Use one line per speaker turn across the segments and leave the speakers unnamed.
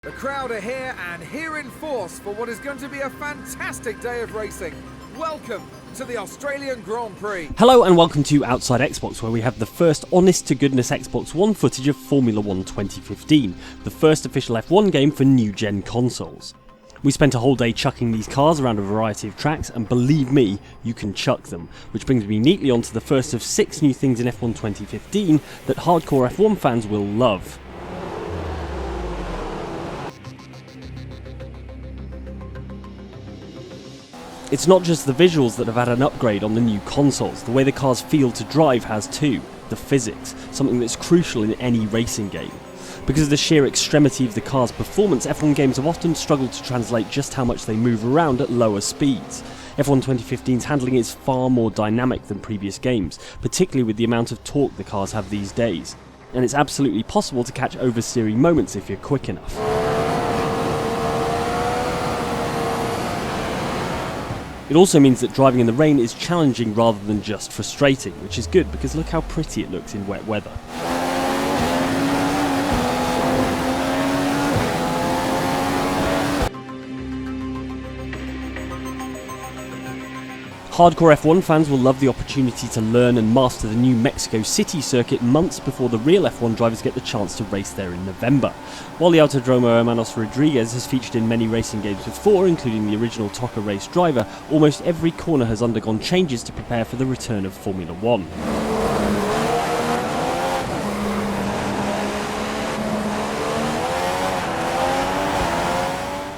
The crowd are here and here in force for what is going to be a fantastic day of racing. Welcome to the Australian Grand Prix.
Hello and welcome to Outside Xbox, where we have the first honest-to-goodness Xbox One footage of Formula 1 2015, the first official F1 game for new-gen consoles. We spent a whole day chucking these cars around a variety of tracks, and believe me, you can chuck them, which brings me neatly onto the first of 6 new things in F1 2015 that hardcore F1 fans will love. It's not just the visuals that have had an upgrade on the new consoles, the way the cars feel to drive has too, the physics, something that's crucial in any racing game. Because of the sheer extremity of the car's performance, F1 games have often struggled to translate just how much they move around at lower speeds. F1 2015's handling is far more dynamic than previous games, particularly with the amount of torque the cars have these days. And it's absolutely possible to catch oversteering moments if you're quick enough. It also means that driving in the rain is challenging rather than just frustrating, which is good because look how pretty it looks in wet weather. Hardcore F1 fans will love the opportunity to learn and master the new Mexico City circuit months before the real F1 drivers get the chance to race there in November. While the Autodromo Hermanos Rodriguez has featured in many racing games before, including the original TOCA race driver, almost every corner has undergone changes to prepare for the return of Formula 1.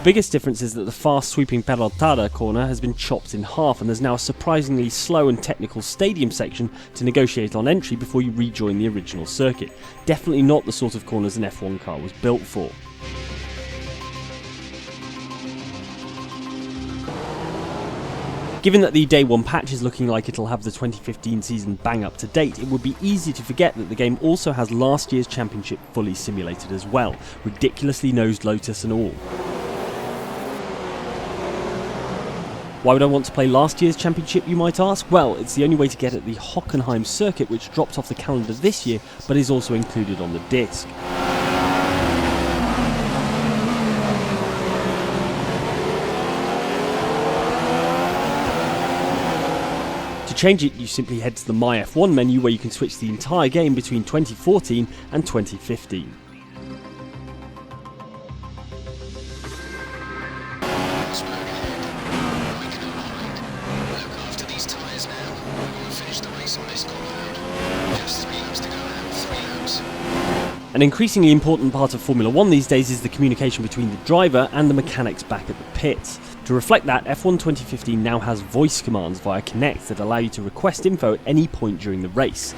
The biggest difference is that the fast sweeping Peraltada corner has been chopped in half, and there's now a surprisingly slow and technical stadium section to negotiate on entry before you rejoin the original circuit. Definitely not the sort of corners an F1 car was built for. Given that the Day 1 patch is looking like it'll have the 2015 season bang up to date, it would be easy to forget that the game also has last year's championship fully simulated as well, ridiculously nosed Lotus and all. Why would I want to play last year's championship, you might ask? Well, it's the only way to get at the Hockenheim circuit, which dropped off the calendar this year, but is also included on the disc. To change it, you simply head to the My F1 menu, where you can switch the entire game between 2014 and 2015. An increasingly important part of Formula 1 these days is the communication between the driver and the mechanics back at the pits. To reflect that, F1 2015 now has voice commands via Kinect that allow you to request info at any point during the race.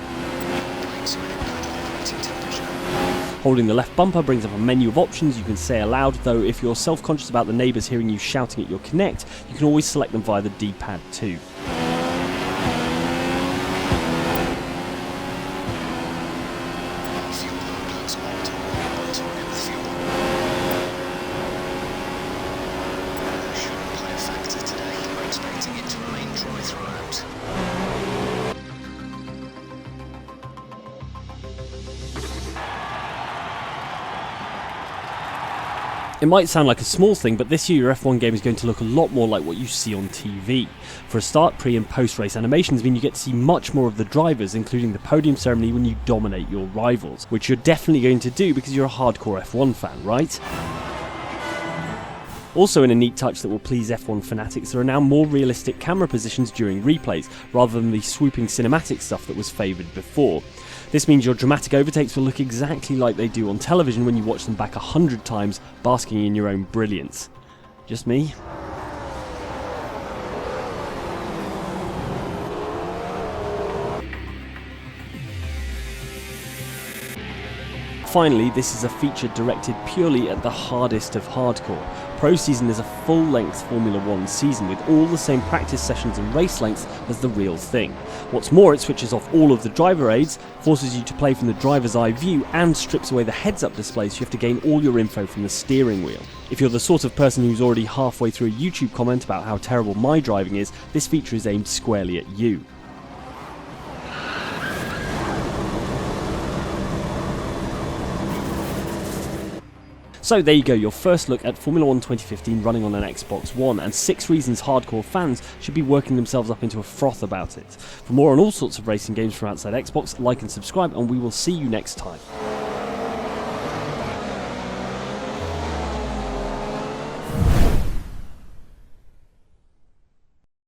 Holding the left bumper brings up a menu of options you can say aloud, though if you're self-conscious about the neighbours hearing you shouting at your Kinect, you can always select them via the D-pad too. It might sound like a small thing, but this year your F1 game is going to look a lot more like what you see on TV. For a start, pre- and post-race animations mean you get to see much more of the drivers, including the podium ceremony when you dominate your rivals, which you're definitely going to do because you're a hardcore F1 fan, right? Also, in a neat touch that will please F1 fanatics, there are now more realistic camera positions during replays, rather than the swooping cinematic stuff that was favoured before. This means your dramatic overtakes will look exactly like they do on television when you watch them back 100 times, basking in your own brilliance. Just me? Finally, this is a feature directed purely at the hardest of hardcore. Pro Season is a full-length Formula 1 season with all the same practice sessions and race lengths as the real thing. What's more, it switches off all of the driver aids, forces you to play from the driver's eye view, and strips away the heads-up display so you have to gain all your info from the steering wheel. If you're the sort of person who's already halfway through a YouTube comment about how terrible my driving is, this feature is aimed squarely at you. So there you go, your first look at Formula 1 2015 running on an Xbox One, and 6 reasons hardcore fans should be working themselves up into a froth about it. For more on all sorts of racing games from outside Xbox, like and subscribe, and we will see you next time.